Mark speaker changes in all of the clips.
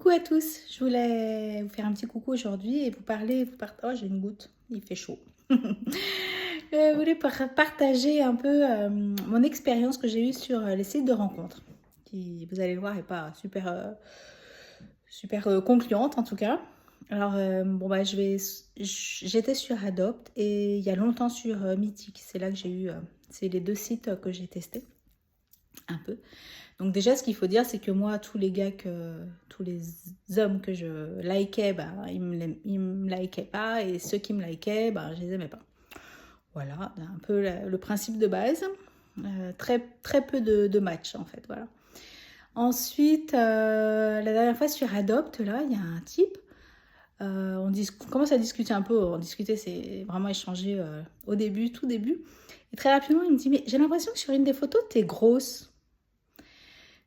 Speaker 1: Coucou à tous, je voulais vous faire un petit coucou aujourd'hui et oh j'ai une goutte, il fait chaud. Je voulais partager un peu mon expérience que j'ai eue sur les sites de rencontres, qui vous allez le voir est pas super concluante en tout cas. Alors bon bah j'étais sur Adopt et il y a longtemps sur Mythique, c'est là que j'ai eu, c'est les deux sites que j'ai testés un peu. Donc déjà, ce qu'il faut dire, c'est que moi, tous les hommes que je likais, bah, ils me likaient pas, et ceux qui me likaient, bah, je les aimais pas. Voilà, un peu le principe de base. Très, très peu de matchs, en fait, voilà. Ensuite, la dernière fois sur Adopt, là, il y a un type, on commence à discuter un peu, c'est vraiment échanger au début, tout début. Et très rapidement, il me dit, mais j'ai l'impression que sur une des photos, t'es grosse.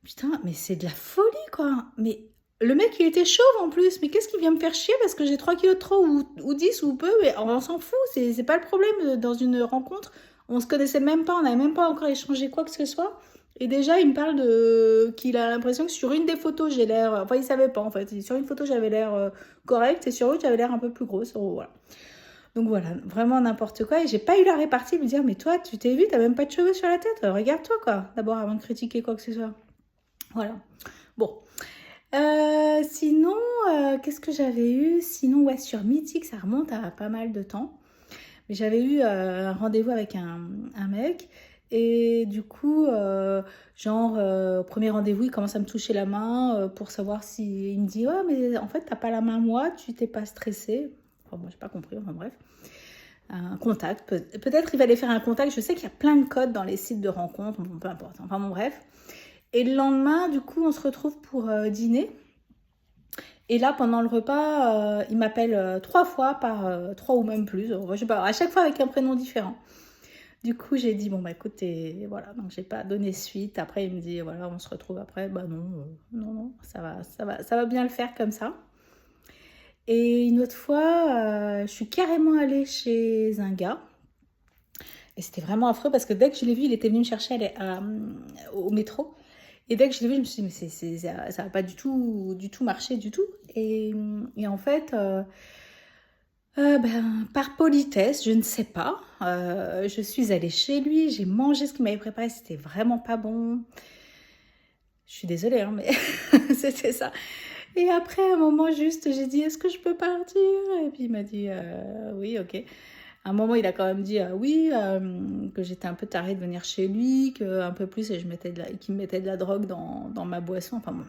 Speaker 1: Putain, mais c'est de la folie, quoi. Mais le mec, il était chauve en plus. Mais qu'est-ce qui vient me faire chier parce que j'ai 3 kilos de trop ou 10 ou peu, mais on s'en fout. C'est pas le problème dans une rencontre. On se connaissait même pas, on n'avait même pas encore échangé quoi que ce soit. Et déjà, il me parle qu'il a l'impression que sur une des photos, j'ai l'air... Enfin, il savait pas, en fait. Sur une photo, j'avais l'air correcte et sur l'autre, j'avais l'air un peu plus grosse. Oh, voilà. Donc voilà, vraiment n'importe quoi. Et j'ai pas eu la répartie de me dire, mais toi, tu t'es vu, t'as même pas de cheveux sur la tête. Regarde-toi, quoi. D'abord, avant de critiquer quoi que ce soit. Voilà. Bon. Sinon, qu'est-ce que j'avais eu? Sinon, ouais, sur Mythique, ça remonte à pas mal de temps. Mais j'avais eu un rendez-vous avec un mec. Et du coup, au premier rendez-vous, il commence à me toucher la main pour savoir si... Il me dit, oh, mais en fait, t'as pas la main moite, tu t'es pas stressée. Enfin, moi, j'ai pas compris, enfin bref. Un contact. Peut-être il fallait faire un contact. Je sais qu'il y a plein de codes dans les sites de rencontres. Bon, peu importe. Enfin, bon, bref. Et le lendemain, du coup, on se retrouve pour dîner. Et là, pendant le repas, il m'appelle 3 fois par 3 ou même plus. Je sais pas, à chaque fois avec un prénom différent. Du coup, j'ai dit, bon, bah écoute, voilà. Donc, j'ai pas donné suite. Après, il me dit, voilà, on se retrouve après. Bah non, non, ça va bien le faire comme ça. Et une autre fois, je suis carrément allée chez un gars. Et c'était vraiment affreux parce que dès que je l'ai vu, il était venu me chercher au métro. Et dès que je l'ai vu, je me suis dit, mais ça va pas du tout marcher du tout. Et en fait, par politesse, je ne sais pas, je suis allée chez lui, j'ai mangé ce qu'il m'avait préparé, c'était vraiment pas bon. Je suis désolée, hein, mais c'était ça. Et après, à un moment, juste, j'ai dit, est-ce que je peux partir? Et puis il m'a dit, oui, ok. À un moment, il a quand même dit oui, que j'étais un peu tarée de venir chez lui, qu'un peu plus, et qu'il me mettait de la drogue dans ma boisson. Enfin bon,